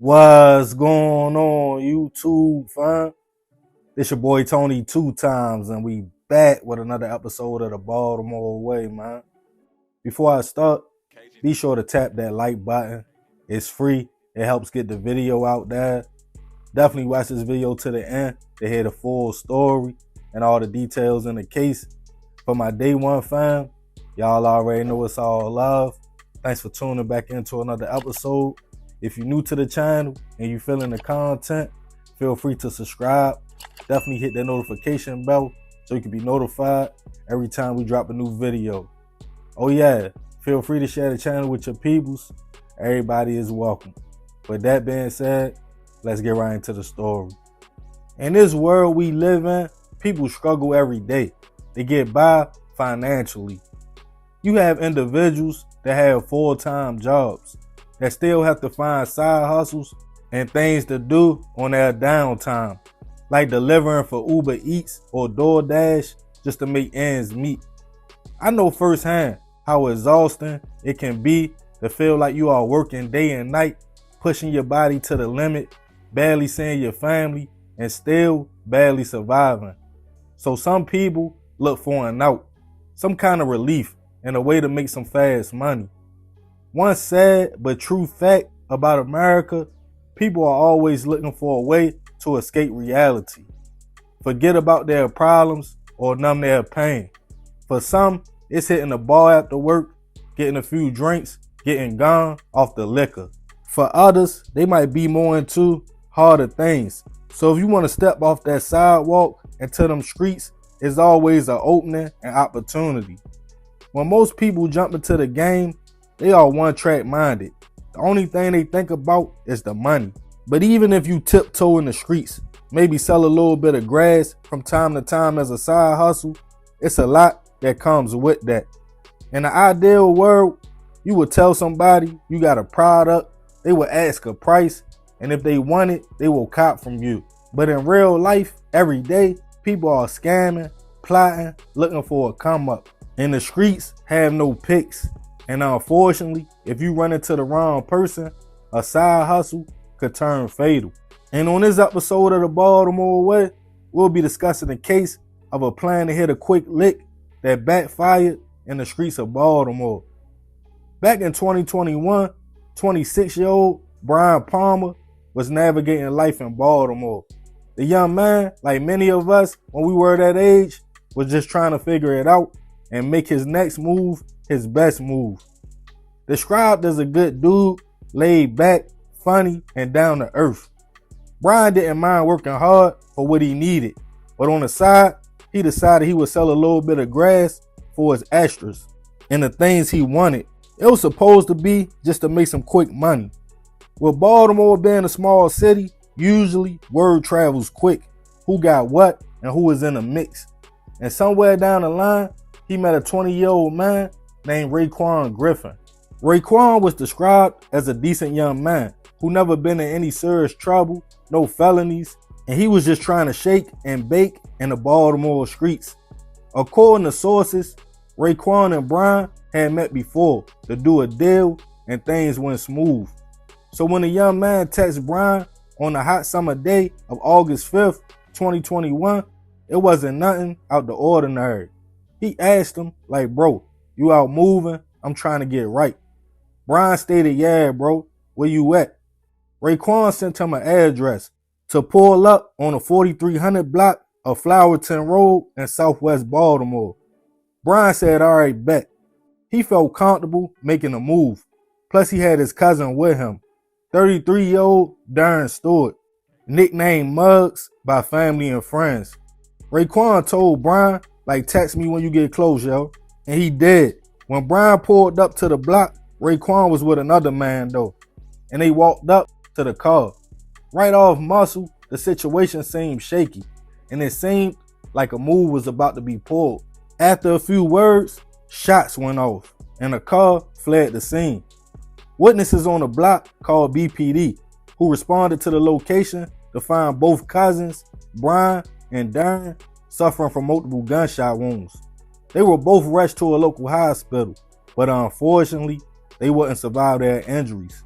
What's going on, YouTube, fam? This your boy Tony 2 times, and we back with another episode of the Baltimore Way, man. Before I start, be sure to tap that like button. It's free. It helps get the video out there. Definitely watch this video to the end to hear the full story and all the details in the case. For my day one fam, y'all already know it's all love. Thanks for tuning back into another episode. If you're new to the channel and you feeling the content, feel free to subscribe. Definitely hit that notification bell so you can be notified every time we drop a new video. Oh yeah, feel free to share the channel with your peoples. Everybody is welcome. With that being said, let's get right into the story. In this world we live in, people struggle every day. They get by financially. You have individuals that have full-time jobs that still have to find side hustles and things to do on their downtime, like delivering for Uber Eats or DoorDash just to make ends meet. I know firsthand how exhausting it can be to feel like you are working day and night, pushing your body to the limit, barely seeing your family, and still barely surviving. So some people look for an out, some kind of relief, and a way to make some fast money. One sad but true fact about America, people are always looking for a way to escape reality. Forget about their problems or numb their pain. For some, it's hitting the bar after work, getting a few drinks, getting gone off the liquor. For others, they might be more into harder things. So if you want to step off that sidewalk into them streets, it's always an opening and opportunity. When most people jump into the game, they are one-track minded. The only thing they think about is the money. But even if you tiptoe in the streets, maybe sell a little bit of grass from time to time as a side hustle, it's a lot that comes with that. In the ideal world, you would tell somebody you got a product, they would ask a price, and if they want it, they will cop from you. But in real life, every day, people are scamming, plotting, looking for a come up. And the streets have no picks. And unfortunately, if you run into the wrong person, a side hustle could turn fatal. And on this episode of the Baltimore Way, we'll be discussing the case of a plan to hit a quick lick that backfired in the streets of Baltimore. Back in 2021, 26-year-old Brian Palmer was navigating life in Baltimore. The young man, like many of us when we were that age, was just trying to figure it out and make his next move his best move. Described as a good dude, laid back, funny, and down to earth. Brian didn't mind working hard for what he needed, but on the side, he decided he would sell a little bit of grass for his extras and the things he wanted. It was supposed to be just to make some quick money. With Baltimore being a small city, usually word travels quick, who got what and who was in the mix. And somewhere down the line, he met a 20-year-old man named Raekwon Griffin. Raekwon was described as a decent young man who never been in any serious trouble, no felonies, and he was just trying to shake and bake in the Baltimore streets. According to sources, Raekwon and Brian had met before to do a deal and things went smooth. So when the young man texted Brian on the hot summer day of August 5th, 2021, it wasn't nothing out the ordinary. He asked him, like, bro, you out moving? I'm trying to get right. Brian stated, yeah, bro, where you at? Raekwon sent him an address to pull up on the 4300 block of Flowerton Road in Southwest Baltimore. Brian said, all right, bet. He felt comfortable making a move. Plus, he had his cousin with him, 33-year-old Darren Stewart, nicknamed Muggs by family and friends. Raekwon told Brian, like, text me when you get close, yo. And he did. When Brian pulled up to the block, Raekwon was with another man, though. And they walked up to the car. Right off muscle, the situation seemed shaky. And it seemed like a move was about to be pulled. After a few words, shots went off. And the car fled the scene. Witnesses on the block called BPD, who responded to the location to find both cousins, Brian and Darren, suffering from multiple gunshot wounds. They were both rushed to a local hospital, but unfortunately, they wouldn't survive their injuries.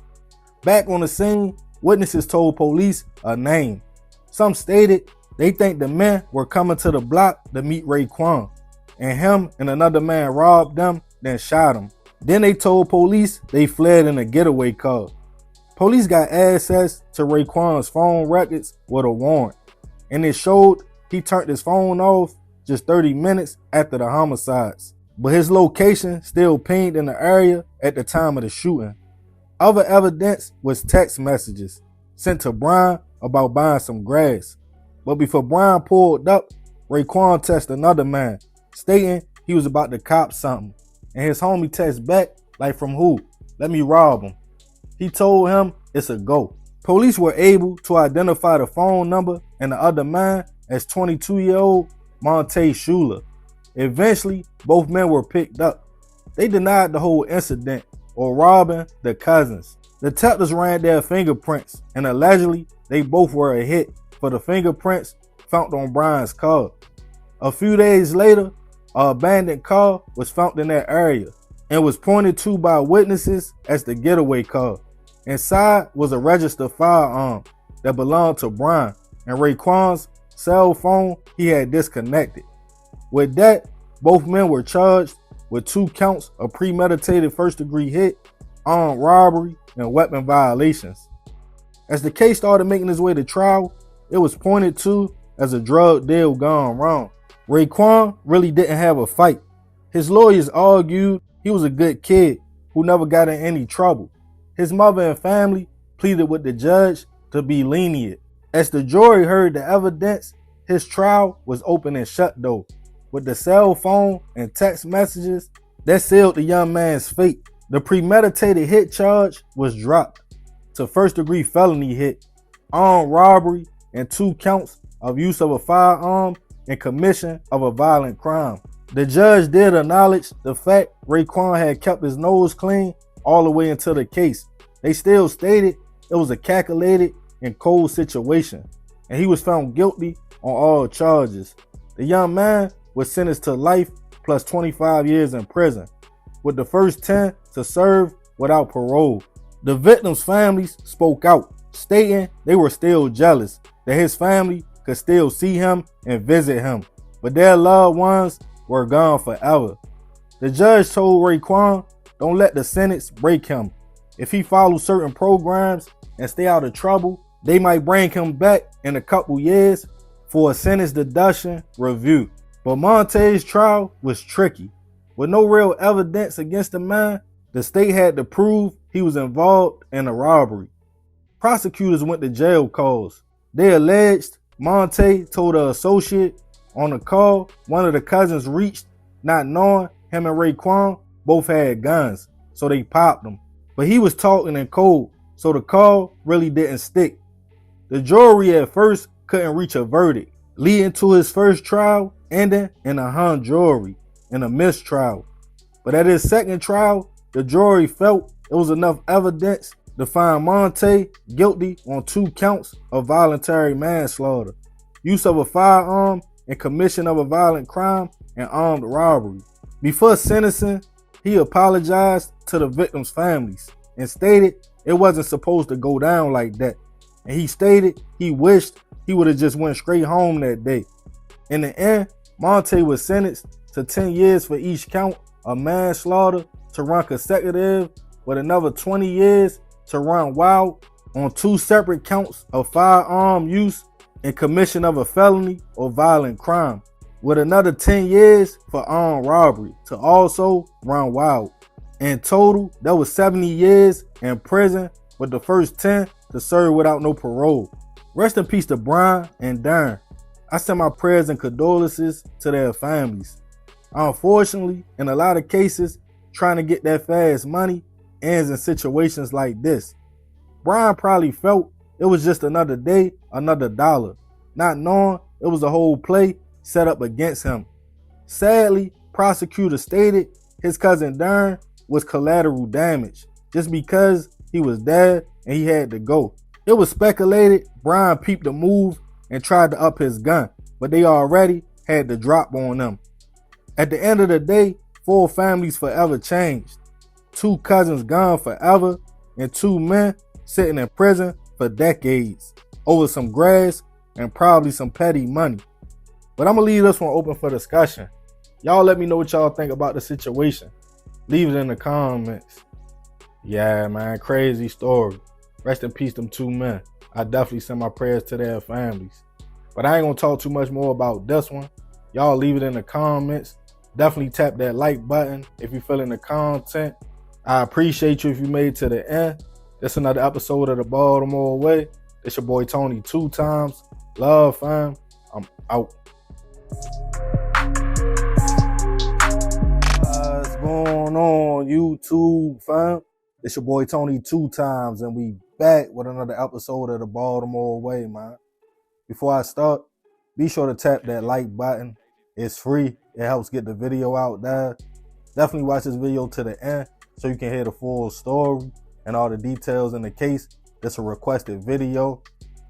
Back on the scene, Witnesses told police a name. Some stated they think the men were coming to the block to meet Raekwon, and him and another man robbed them, then shot him. Then they told police they fled in a getaway car. Police got access to Raekwon's phone records with a warrant, and it showed he turned his phone off just 30 minutes after the homicides, but his location still pinged in the area at the time of the shooting. Other evidence was text messages sent to Brian about buying some grass, but before Brian pulled up, Raekwon texted another man stating he was about to cop something, and his homie texted back like, "From who? Let me rob him." He told him it's a go. Police were able to identify the phone number and the other man as 22-year-old Monte Schuler. Eventually, both men were picked up. They denied the whole incident or robbing the cousins. Detectives ran their fingerprints, and allegedly they both were a hit for the fingerprints found on Brian's car. A few days later, an abandoned car was found in that area and was pointed to by witnesses as the getaway car. Inside was a registered firearm that belonged to Brian, and Raekwon's cell phone he had disconnected. With that, both men were charged with 2 counts of premeditated first-degree hit, armed robbery, and weapon violations. As the case started making its way to trial, it was pointed to as a drug deal gone wrong. Raekwon really didn't have a fight. His lawyers argued he was a good kid who never got in any trouble. His mother and family pleaded with the judge to be lenient. As the jury heard the evidence, his trial was open and shut though. With the cell phone and text messages, that sealed the young man's fate. The premeditated hit charge was dropped to first-degree felony hit, armed robbery, and 2 counts of use of a firearm and commission of a violent crime. The judge did acknowledge the fact Raekwon had kept his nose clean all the way into the case. They still stated it was a calculated and cold situation, and he was found guilty on all charges. The young man was sentenced to life plus 25 years in prison, with the first 10 to serve without parole. The victims' families spoke out, stating they were still jealous that his family could still see him and visit him, but their loved ones were gone forever. The judge told Raekwon, "Don't let the sentence break him. If he follows certain programs and stay out of trouble, they might bring him back in a couple years for a sentence deduction review." But Monte's trial was tricky. With no real evidence against the man, the state had to prove he was involved in a robbery. Prosecutors went to jail calls. They alleged Monte told an associate on the call one of the cousins reached, not knowing him and Raekwon both had guns, so they popped him. But he was talking in code, so the call really didn't stick. The jury at first couldn't reach a verdict, leading to his first trial ending in a hung jury in a mistrial. But at his second trial, the jury felt it was enough evidence to find Monte guilty on 2 counts of voluntary manslaughter, use of a firearm, and commission of a violent crime and armed robbery. Before sentencing, he apologized to the victims' families and stated it wasn't supposed to go down like that. And he stated he wished he would have just went straight home that day. In the end, Monte was sentenced to 10 years for each count of manslaughter to run consecutive, with another 20 years to run wild on 2 separate counts of firearm use and commission of a felony or violent crime, with another 10 years for armed robbery to also run wild. In total, that was 70 years in prison, with the first 10 to serve without no parole. Rest in peace to Brian and Darren. I send my prayers and condolences to their families. Unfortunately, in a lot of cases, trying to get that fast money ends in situations like this. Brian probably felt it was just another day, another dollar, not knowing it was a whole play set up against him. Sadly, prosecutors stated his cousin Darren was collateral damage just because he was there and he had to go. It was speculated Brian peeped the move and tried to up his gun, but they already had the drop on them. At the end of the day, 4 families forever changed. 2 cousins gone forever and 2 men sitting in prison for decades over some grass and probably some petty money. But I'm gonna leave this one open for discussion. Y'all let me know what y'all think about the situation. Leave it in the comments. Yeah, man, crazy story. Rest in peace, them two men. I definitely send my prayers to their families. But I ain't gonna talk too much more about this one. Y'all leave it in the comments. Definitely tap that like button if you feeling the content. I appreciate you if you made it to the end. This another episode of the Baltimore Way. It's your boy Tony 2 times. Love, fam. I'm out. What's going on, YouTube, fam? It's your boy Tony 2 times, and we back with another episode of the Baltimore Way, man. Before I start, be sure to tap that like button. It's free. It helps get the video out there. Definitely watch this video to the end so you can hear the full story and all the details in the case. It's a requested video.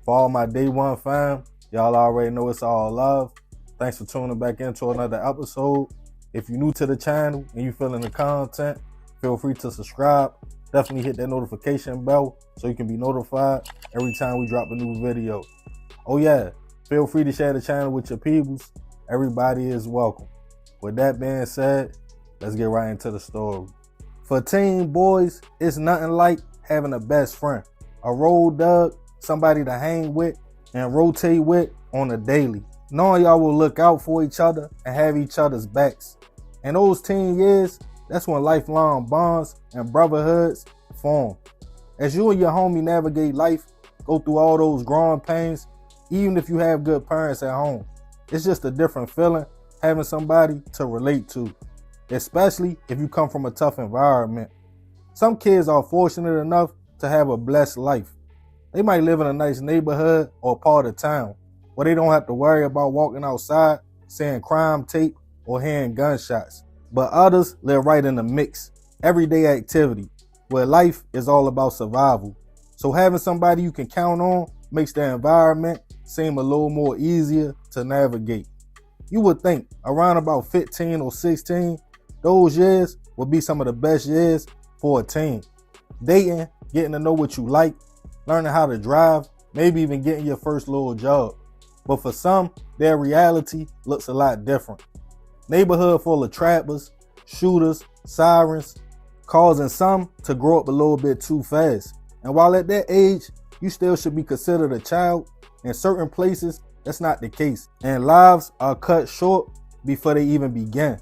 For all my day one fam, y'all already know it's all love. Thanks for tuning back into another episode. If you're new to the channel and you feeling the content, feel free to subscribe. Definitely hit that notification bell so you can be notified every time we drop a new video. Oh yeah, feel free to share the channel with your peoples. Everybody is welcome. With that being said, let's get right into the story. For teen boys, it's nothing like having a best friend, a road dog, somebody to hang with and rotate with on a daily. Knowing y'all will look out for each other and have each other's backs. In those teen years, that's when lifelong bonds and brotherhoods form. As you and your homie navigate life, go through all those growing pains, even if you have good parents at home, it's just a different feeling having somebody to relate to, especially if you come from a tough environment. Some kids are fortunate enough to have a blessed life. They might live in a nice neighborhood or part of town where they don't have to worry about walking outside, seeing crime tape, or hearing gunshots. But others live right in the mix, everyday activity, where life is all about survival. So having somebody you can count on makes the environment seem a little more easier to navigate. You would think around about 15 or 16, those years would be some of the best years for a teen. Dating, getting to know what you like, learning how to drive, maybe even getting your first little job. But for some, their reality looks a lot different. Neighborhood full of trappers, shooters, sirens, causing some to grow up a little bit too fast. And while at that age, you still should be considered a child, in certain places, that's not the case. And lives are cut short before they even begin.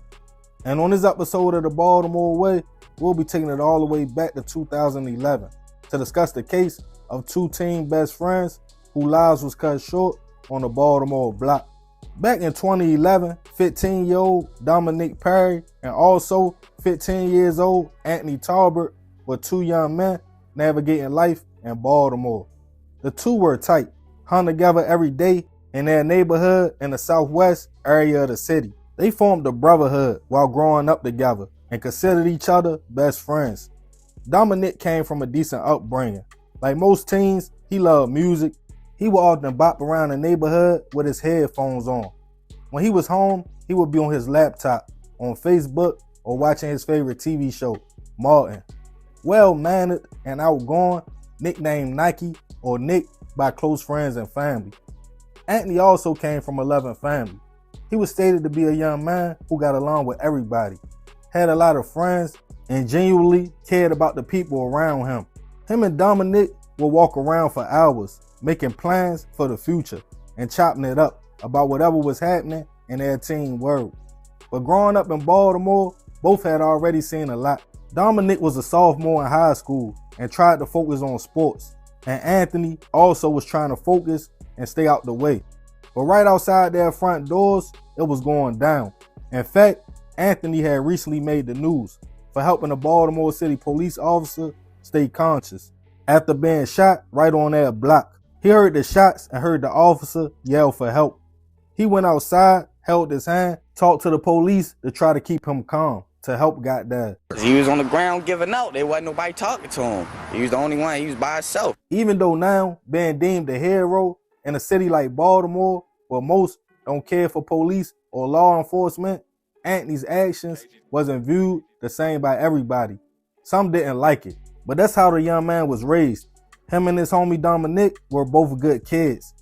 And on this episode of the Baltimore Way, we'll be taking it all the way back to 2011 to discuss the case of two teen best friends whose lives was cut short on the Baltimore block. Back in 2011, 15-year-old Dominic Perry and also 15 years old Anthony Talbert were two young men navigating life in Baltimore. The two were tight, hung together every day in their neighborhood in the southwest area of the city. They formed a brotherhood while growing up together and considered each other best friends. Dominic came from a decent upbringing. Like most teens, he loved music. He would often bop around the neighborhood with his headphones on. When he was home, he would be on his laptop, on Facebook, or watching his favorite TV show, Martin. Well-mannered and outgoing, nicknamed Nike or Nick by close friends and family. Anthony also came from a loving family. He was stated to be a young man who got along with everybody, had a lot of friends, and genuinely cared about the people around him. Him and Dominic would walk around for hours, making plans for the future and chopping it up about whatever was happening in their teen world. But growing up in Baltimore, both had already seen a lot. Dominic was a sophomore in high school and tried to focus on sports. And Anthony also was trying to focus and stay out the way. But right outside their front doors, it was going down. In fact, Anthony had recently made the news for helping a Baltimore City police officer stay conscious after being shot right on their block. He heard the shots and heard the officer yell for help. He went outside, held his hand, talked to the police to try to keep him calm, to help got there. He was on the ground giving out. There wasn't nobody talking to him. He was the only one. He was by himself. Even though now being deemed a hero in a city like Baltimore, where most don't care for police or law enforcement, Anthony's actions wasn't viewed the same by everybody. Some didn't like it, but that's how the young man was raised. Him and his homie Dominic were both good kids.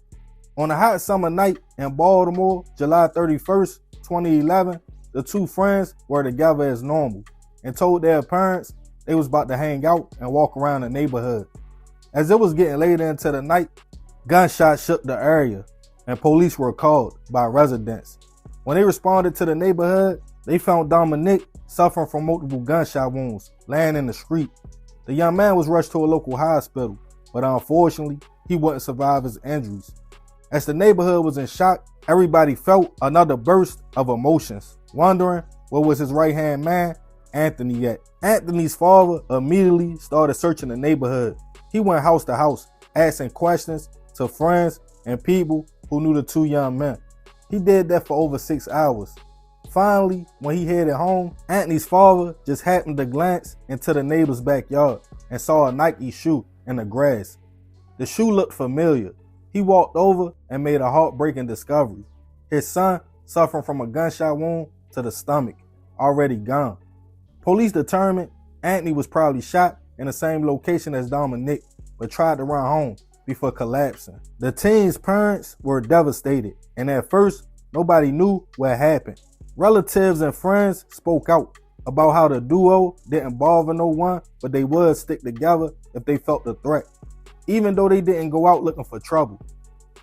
On a hot summer night in Baltimore, July 31st, 2011, the two friends were together as normal and told their parents they was about to hang out and walk around the neighborhood. As it was getting later into the night, gunshots shook the area and police were called by residents. When they responded to the neighborhood, they found Dominic suffering from multiple gunshot wounds, laying in the street. The young man was rushed to a local hospital, but unfortunately, he wouldn't survive his injuries. As the neighborhood was in shock, everybody felt another burst of emotions, wondering where was his right-hand man, Anthony, at. Anthony's father immediately started searching the neighborhood. He went house to house, asking questions to friends and people who knew the two young men. He did that for over 6 hours. Finally, when he headed home, Anthony's father just happened to glance into the neighbor's backyard and saw a Nike shoe in the grass. The shoe looked familiar. He walked over and made a heartbreaking discovery. His son, suffering from a gunshot wound to the stomach, already gone. Police determined Anthony was probably shot in the same location as Dominic, but tried to run home before collapsing. The teen's parents were devastated, and at first, nobody knew what happened. Relatives and friends spoke out about how the duo didn't bother no one, but they would stick together if they felt the threat, even though they didn't go out looking for trouble.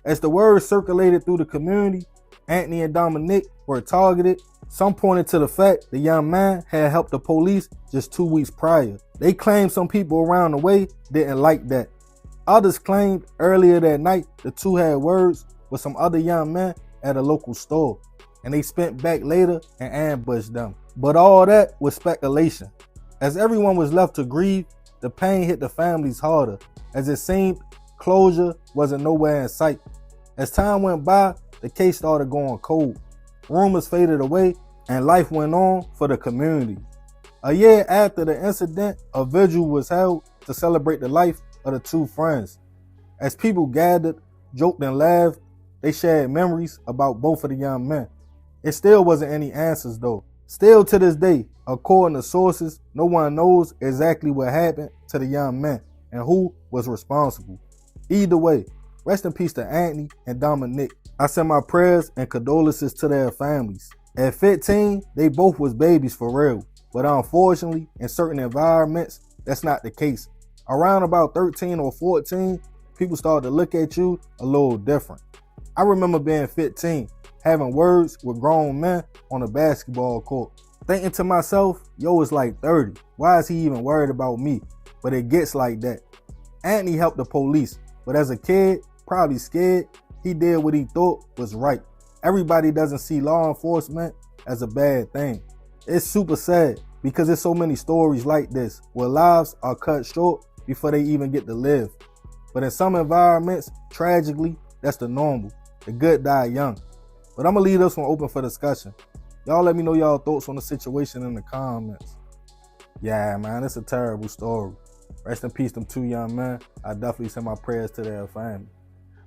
As the word circulated through the community, Anthony and Dominic were targeted. Some pointed to the fact the young man had helped the police just 2 weeks prior. They claimed some people around the way didn't like that. Others claimed earlier that night the two had words with some other young men at a local store, and they spent back later and ambushed them. But all that was speculation. As everyone was left to grieve, the pain hit the families harder, as it seemed closure wasn't nowhere in sight. As time went by, the case started going cold. Rumors faded away, and life went on for the community. A year after the incident, a vigil was held to celebrate the life of the two friends. As people gathered, joked and laughed, they shared memories about both of the young men. It still wasn't any answers though. Still to this day, according to sources, no one knows exactly what happened to the young men and who was responsible. Either way, rest in peace to Anthony and Dominic. I send my prayers and condolences to their families. At 15, they both was babies for real, but unfortunately, in certain environments, that's not the case. Around about 13 or 14, people started to look at you a little different. I remember being 15, having words with grown men on a basketball court, thinking to myself, yo, it's like 30. Why is he even worried about me? But it gets like that. Anthony helped the police, but as a kid, probably scared, he did what he thought was right. Everybody doesn't see law enforcement as a bad thing. It's super sad because there's so many stories like this where lives are cut short before they even get to live. But in some environments, tragically, that's the normal. The good die young. But I'm going to leave this one open for discussion. Y'all let me know y'all thoughts on the situation in the comments. Yeah, man, it's a terrible story. Rest in peace, them two young men. I definitely send my prayers to their family.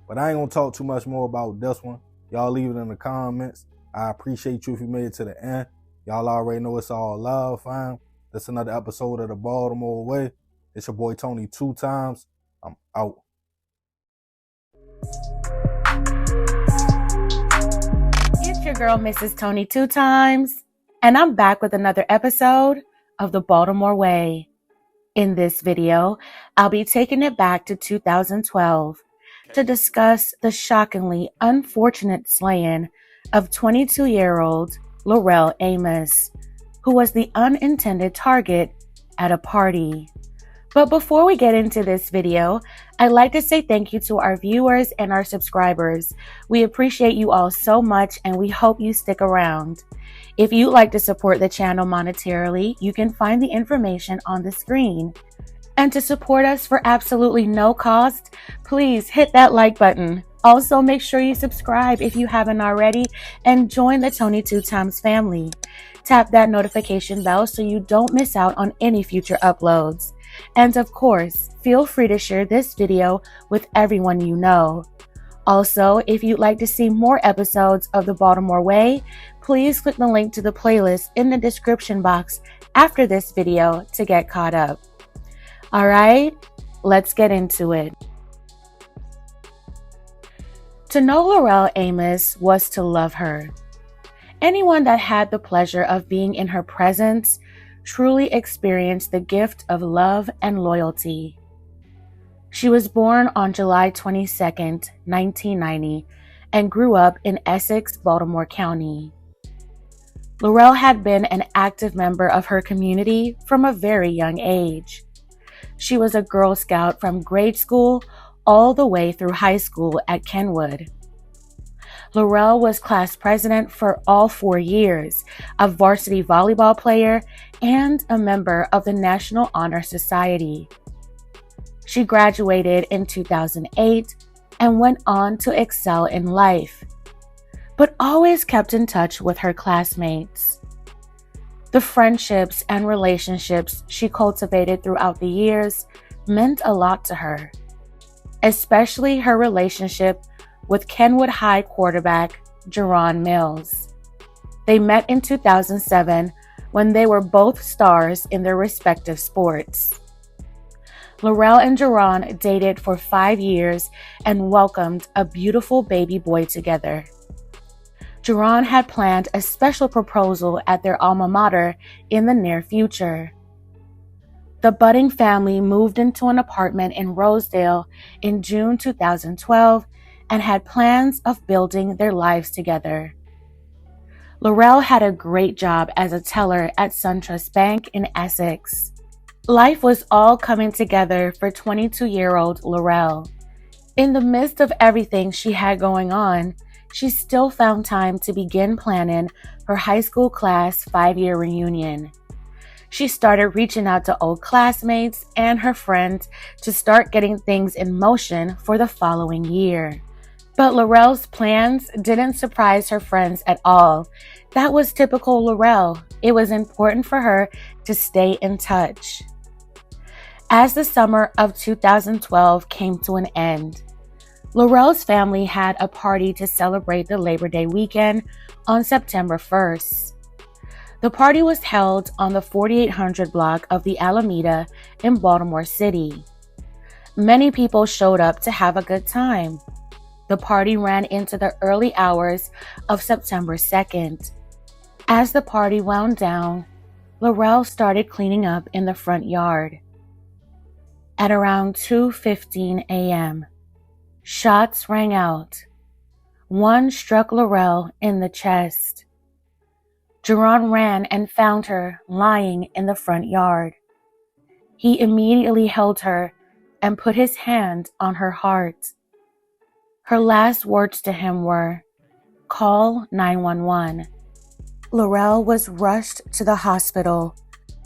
But I ain't going to talk too much more about this one. Y'all leave it in the comments. I appreciate you if you made it to the end. Y'all already know it's all love, fam. This is another episode of the Baltimore Way. It's your boy Tony 2 times. I'm out. It's your girl, Mrs. Tony 2 times, and I'm back with another episode of the Baltimore Way. In this video, I'll be taking it back to 2012 to discuss the shockingly unfortunate slaying of 22-year-old Laurel Amos, who was the unintended target at a party. But before we get into this video, I'd like to say thank you to our viewers and our subscribers. We appreciate you all so much, and we hope you stick around. If you'd like to support the channel monetarily, you can find the information on the screen. And to support us for absolutely no cost, please hit that like button. Also, make sure you subscribe if you haven't already and join the Tony 2 times family. Tap that notification bell so you don't miss out on any future uploads. And of course, feel free to share this video with everyone you know. Also, if you'd like to see more episodes of the Baltimore Way, please click the link to the playlist in the description box after this video to get caught up. All right, Let's get into it. To know Laurel Amos was to love her. Anyone that had the pleasure of being in her presence truly experienced the gift of love and loyalty. She was born on July 22, 1990, and grew up in Essex, Baltimore County. Laurel had been an active member of her community from a very young age. She was a Girl Scout from grade school all the way through high school at Kenwood. Laurel was class president for all 4 years, a varsity volleyball player, and a member of the National Honor Society. She graduated in 2008 and went on to excel in life, but always kept in touch with her classmates. The friendships and relationships she cultivated throughout the years meant a lot to her, especially her relationship with Kenwood High quarterback Jerron Mills. They met in 2007 when they were both stars in their respective sports. Laurel and Jerron dated for 5 years and welcomed a beautiful baby boy together. Jerron had planned a special proposal at their alma mater in the near future. The budding family moved into an apartment in Rosedale in June 2012 and had plans of building their lives together. Laurel had a great job as a teller at SunTrust Bank in Essex. Life was all coming together for 22-year-old Laurel. In the midst of everything she had going on, she still found time to begin planning her high school class 5-year reunion. She started reaching out to old classmates and her friends to start getting things in motion for the following year. But Laurel's plans didn't surprise her friends at all. That was typical Laurel. It was important for her to stay in touch. As the summer of 2012 came to an end, Laurel's family had a party to celebrate the Labor Day weekend on September 1st. The party was held on the 4800 block of the Alameda in Baltimore City. Many people showed up to have a good time. The party ran into the early hours of September 2nd. As the party wound down, Laurel started cleaning up in the front yard. At around 2:15 a.m., shots rang out. One struck Laurel in the chest. Jerron ran and found her lying in the front yard. He immediately held her and put his hand on her heart. Her last words to him were, "Call 911." Laurel was rushed to the hospital,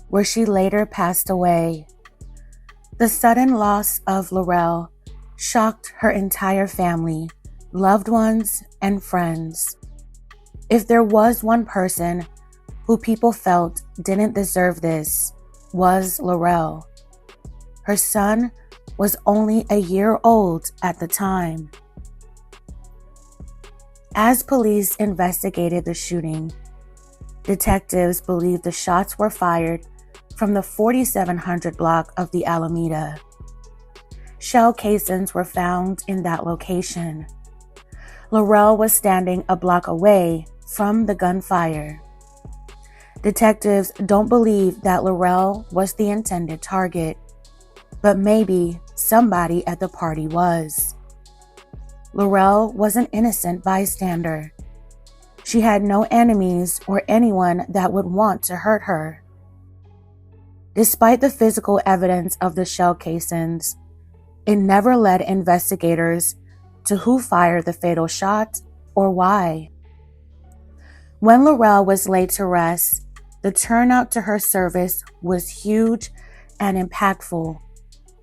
where she later passed away. The sudden loss of Laurel shocked her entire family, loved ones, and friends. If there was one person who people felt didn't deserve this, was Laurel. Her son was only a year old at the time. As police investigated the shooting, detectives believed the shots were fired from the 4700 block of the Alameda. Shell casings were found in that location. Laurel was standing a block away from the gunfire. Detectives don't believe that Laurel was the intended target, but maybe somebody at the party was. Laurel was an innocent bystander. She had no enemies or anyone that would want to hurt her. Despite the physical evidence of the shell casings, it never led investigators to who fired the fatal shot or why. When Laurel was laid to rest, the turnout to her service was huge and impactful.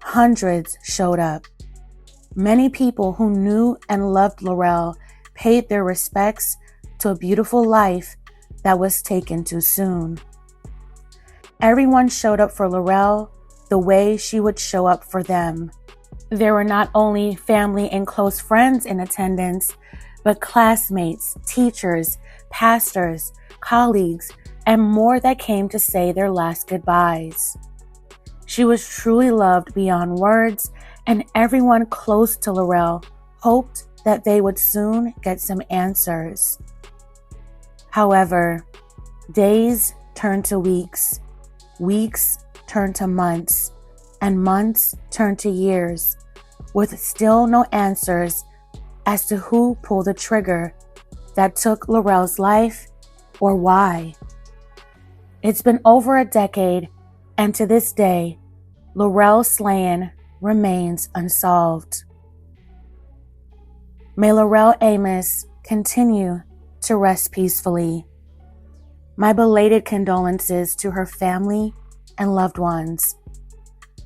Hundreds showed up. Many people who knew and loved Laurel paid their respects to a beautiful life that was taken too soon. Everyone showed up for Laurel the way she would show up for them. There were not only family and close friends in attendance, but classmates, teachers, pastors, colleagues, and more that came to say their last goodbyes. She was truly loved beyond words, and everyone close to Laurel hoped that they would soon get some answers. However, days turned to weeks, weeks turned to months, and months turned to years, with still no answers as to who pulled the trigger that took Laurel's life or why. It's been over a decade, and to this day, Laurel's slaying remains unsolved. May Laurel Amos continue to rest peacefully. My belated condolences to her family and loved ones.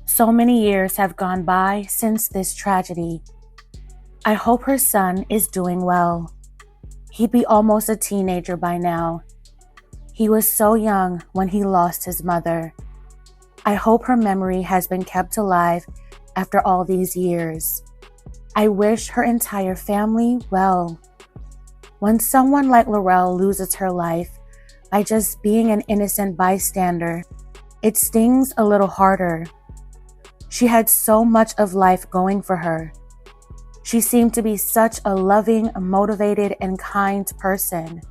So many years have gone by since this tragedy. I hope her son is doing well. He'd be almost a teenager by now. He was so young when he lost his mother. I hope her memory has been kept alive after all these years. I wish her entire family well. When someone like Laurel loses her life by just being an innocent bystander, it stings a little harder. She had so much of life going for her. She seemed to be such a loving, motivated, and kind person.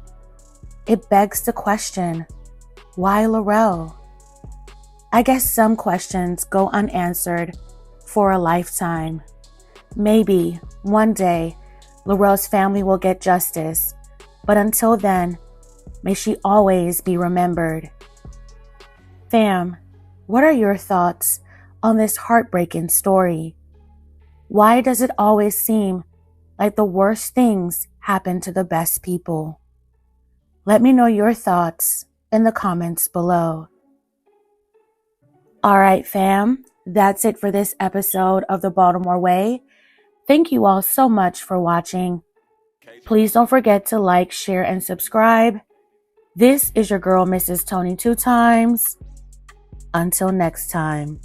It begs the question, why Laurel? I guess some questions go unanswered for a lifetime. Maybe one day Laurel's family will get justice, but until then, may she always be remembered. Fam, what are your thoughts on this heartbreaking story? Why does it always seem like the worst things happen to the best people? Let me know your thoughts in the comments below. All right, fam, that's it for this episode of the Baltimore Way. Thank you all so much for watching. Please don't forget to like, share, and subscribe. This is your girl, Mrs. Tony 2 times. Until next time.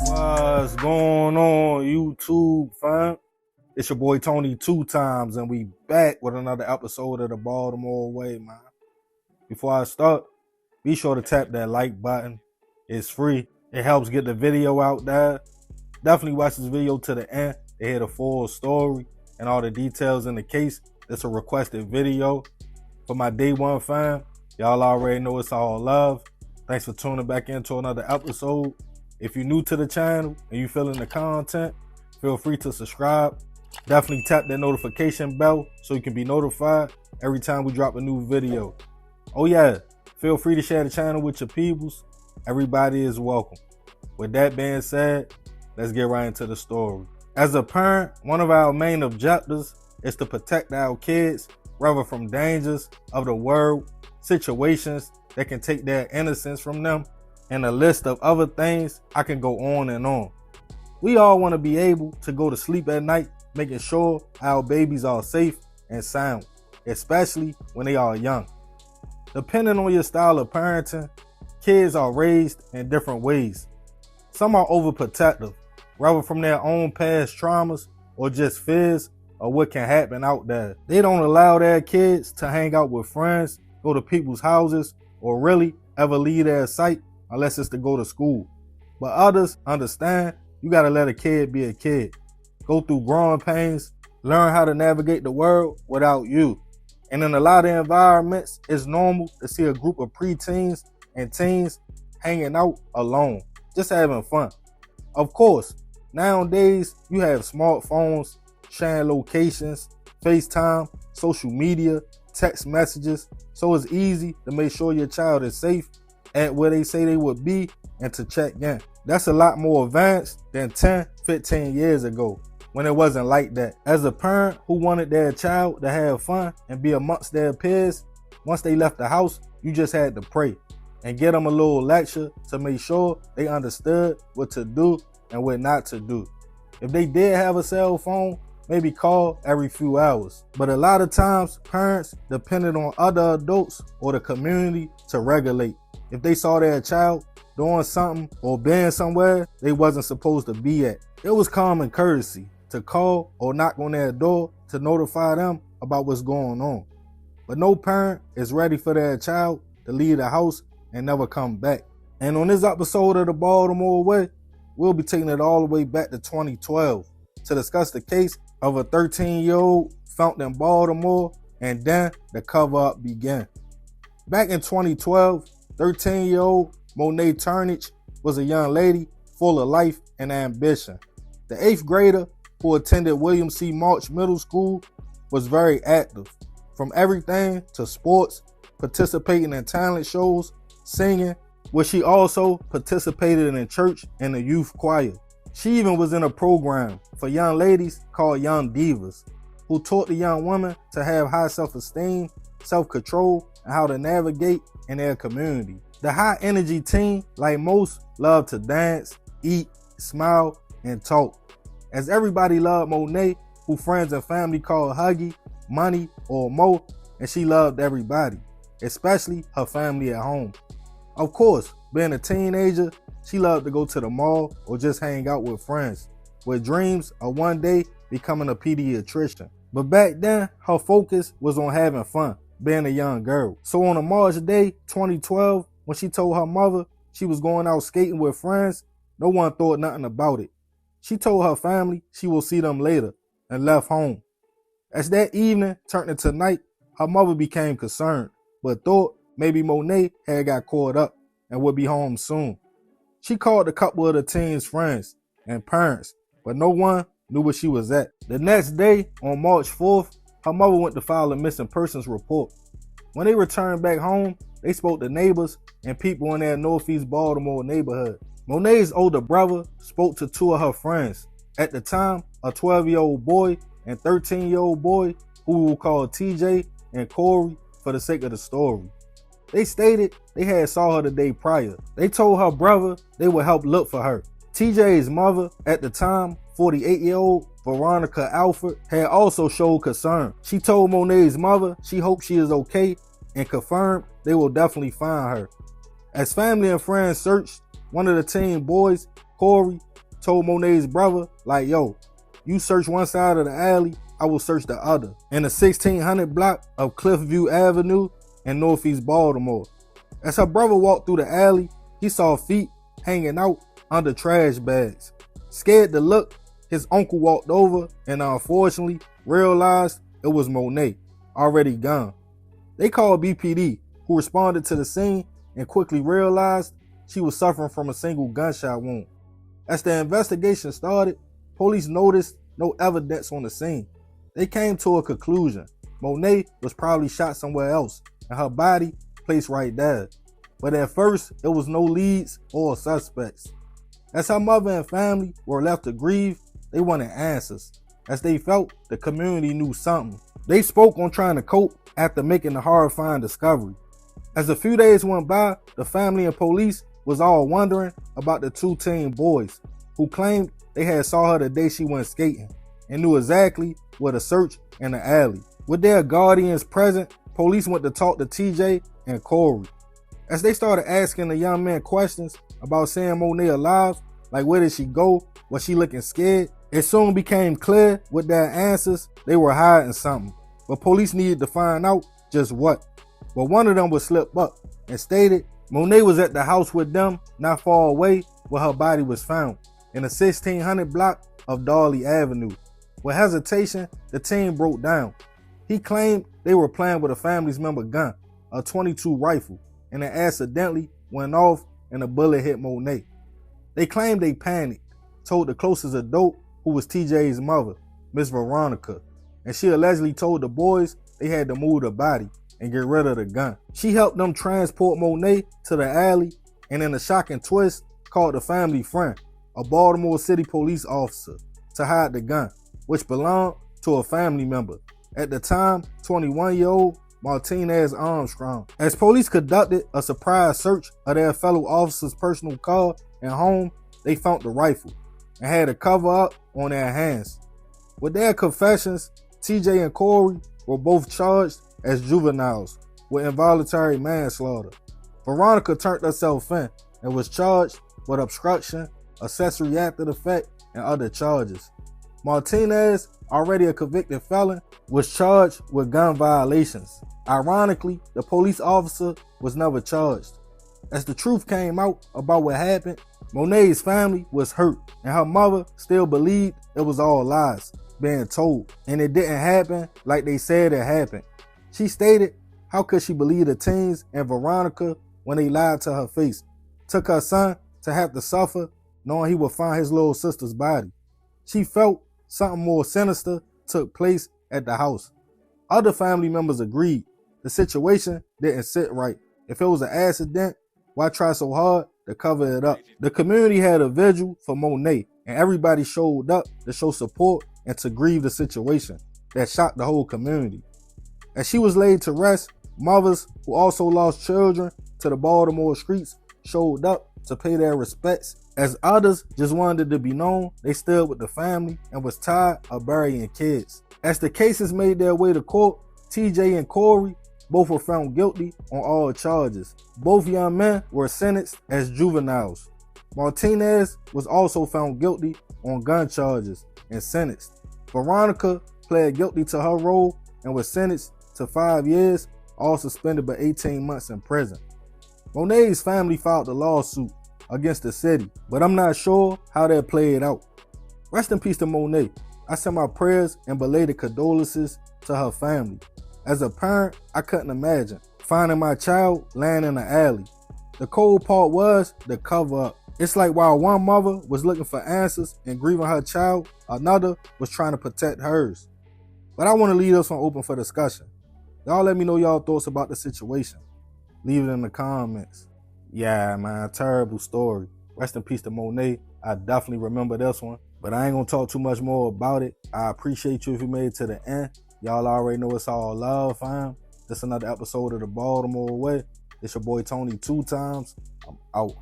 What's going on, YouTube, fam? It's your boy Tony 2 times, and we back with another episode of the Baltimore Way, man. Before I start, be sure to tap that like button. It's free. It helps get the video out there. Definitely watch this video to the end to hear the full story and all the details in the case. It's a requested video. For my day one fam, y'all already know it's all love. Thanks for tuning back into another episode. If you're new to the channel and you feeling the content, feel free to subscribe. Definitely tap that notification bell so you can be notified every time we drop a new video. Oh yeah, feel free to share the channel with your peoples. Everybody is welcome. With that being said, let's get right into the story. As a parent, one of our main objectives is to protect our kids, rather from dangers of the world, situations that can take their innocence from them, and a list of other things. I can go on and on. We all want to be able to go to sleep at night, making sure our babies are safe and sound, especially when they are young. Depending on your style of parenting, kids are raised in different ways. Some are overprotective, rather from their own past traumas or just fears of what can happen out there. They don't allow their kids to hang out with friends, go to people's houses, or really ever leave their sight unless it's to go to school. But others understand you gotta let a kid be a kid. Go through growing pains, learn how to navigate the world without you. And in a lot of environments, it's normal to see a group of preteens and teens hanging out alone, just having fun. Of course, nowadays you have smartphones, sharing locations, FaceTime, social media, text messages, so it's easy to make sure your child is safe at where they say they would be and to check in. That's a lot more advanced than 10, 15 years ago when it wasn't like that. As a parent who wanted their child to have fun and be amongst their peers, once they left the house, you just had to pray and get them a little lecture to make sure they understood what to do and what not to do. If they did have a cell phone, maybe call every few hours. But a lot of times, parents depended on other adults or the community to regulate. If they saw their child doing something or being somewhere they wasn't supposed to be at, it was common courtesy to call or knock on their door to notify them about what's going on. But no parent is ready for their child to leave the house and never come back. And on this episode of the Baltimore Way, we'll be taking it all the way back to 2012 to discuss the case of a 13-year-old found in Baltimore, and then the cover-up began. Back in 2012, 13-year-old Monet Turnage was a young lady full of life and ambition. The 8th grader who attended William C. March Middle School was very active, from everything to sports, participating in talent shows, singing, where she also participated in church and the youth choir. She even was in a program for young ladies called Young Divas, who taught the young women to have high self-esteem, self-control, and how to navigate in their community. The high-energy teen, like most, loved to dance, eat, smile, and talk. As everybody loved Monet, who friends and family called Huggy, Money, or Mo, and she loved everybody, especially her family at home. Of course, being a teenager, she loved to go to the mall or just hang out with friends, with dreams of one day becoming a pediatrician. But back then, her focus was on having fun, being a young girl. So on a March day, 2012, when she told her mother she was going out skating with friends, no one thought nothing about it. She told her family she will see them later and left home. As that evening turned into night, her mother became concerned, but thought maybe Monet had got caught up and would be home soon. She called a couple of the teen's friends and parents, but no one knew where she was at. The next day, on March 4th, her mother went to file a missing persons report. When they returned back home, they spoke to neighbors and people in their Northeast Baltimore neighborhood. Monet's older brother spoke to two of her friends. At the time, a 12-year-old boy and 13-year-old boy, who we will call TJ and Corey for the sake of the story. They stated they had saw her the day prior. They told her brother they would help look for her. TJ's mother, at the time, 48-year-old Veronica Alford, had also showed concern. She told Monet's mother she hoped she is okay and confirmed they will definitely find her. As family and friends searched, one of the teen boys, Corey, told Monet's brother, like, yo, you search one side of the alley, I will search the other. In the 1600 block of Cliffview Avenue in Northeast Baltimore. As her brother walked through the alley, he saw feet hanging out under trash bags. Scared to look, his uncle walked over and unfortunately realized it was Monet, already gone. They called BPD, who responded to the scene and quickly realized she was suffering from a single gunshot wound. As the investigation started, police noticed no evidence on the scene. They came to a conclusion. Monet was probably shot somewhere else and her body placed right there. But at first, there was no leads or suspects. As her mother and family were left to grieve, they wanted answers, as they felt the community knew something. They spoke on trying to cope after making the horrifying discovery. As a few days went by, the family and police was all wondering about the two teen boys who claimed they had saw her the day she went skating and knew exactly where to search in the alley. With their guardians present, police went to talk to TJ and Corey. As they started asking the young men questions about seeing Monet alive, like where did she go, was she looking scared, it soon became clear with their answers they were hiding something, but police needed to find out just what. But one of them would slip up and stated Monet was at the house with them not far away where her body was found, in the 1600 block of Darley Avenue. With hesitation, the teen broke down. He claimed they were playing with a family's member gun, a .22 rifle, and it accidentally went off and a bullet hit Monet. They claimed they panicked, told the closest adult, who was TJ's mother, Miss Veronica, and she allegedly told the boys they had to move the body and get rid of the gun. She helped them transport Monet to the alley and in a shocking twist called a family friend, a Baltimore City police officer, to hide the gun, which belonged to a family member, at the time 21-year-old Martinez Armstrong. As police conducted a surprise search of their fellow officer's personal car and home, they found the rifle and had a cover up on their hands. With their confessions, TJ and Corey were both charged as juveniles with involuntary manslaughter. Veronica turned herself in and was charged with obstruction, accessory after the fact, and other charges. Martinez, already a convicted felon, was charged with gun violations. Ironically, the police officer was never charged. As the truth came out about what happened, Monet's family was hurt, and her mother still believed it was all lies being told, and it didn't happen like they said it happened. She stated, how could she believe the teens and Veronica when they lied to her face? Took her son to have to suffer knowing he would find his little sister's body. She felt something more sinister took place at the house. Other family members agreed the situation didn't sit right. If it was an accident, why try so hard to cover it up? The community had a vigil for Monet, and everybody showed up to show support and to grieve the situation that shocked the whole community. As she was laid to rest, mothers who also lost children to the Baltimore streets showed up to pay their respects, as others just wanted to be known they stood with the family and was tired of burying kids. As the cases made their way to court, TJ and Corey both were found guilty on all charges. Both young men were sentenced as juveniles. Martinez was also found guilty on gun charges and sentenced. Veronica pled guilty to her role and was sentenced to 5 years, all suspended by 18 months in prison. Monet's family filed a lawsuit against the city, but I'm not sure how that played out. Rest in peace to Monet. I send my prayers and belated condolences to her family. As a parent, I couldn't imagine finding my child laying in an alley. The cold part was the cover up. It's like while one mother was looking for answers and grieving her child, another was trying to protect hers. But I want to leave this one open for discussion. Y'all let me know y'all thoughts about the situation. Leave it in the comments. Yeah, man, terrible story. Rest in peace to Monet. I definitely remember this one, but I ain't gonna talk too much more about it. I appreciate you if you made it to the end. Y'all already know it's all love, fam. This another episode of the Baltimore Way. It's your boy Tony 2 times. I'm out.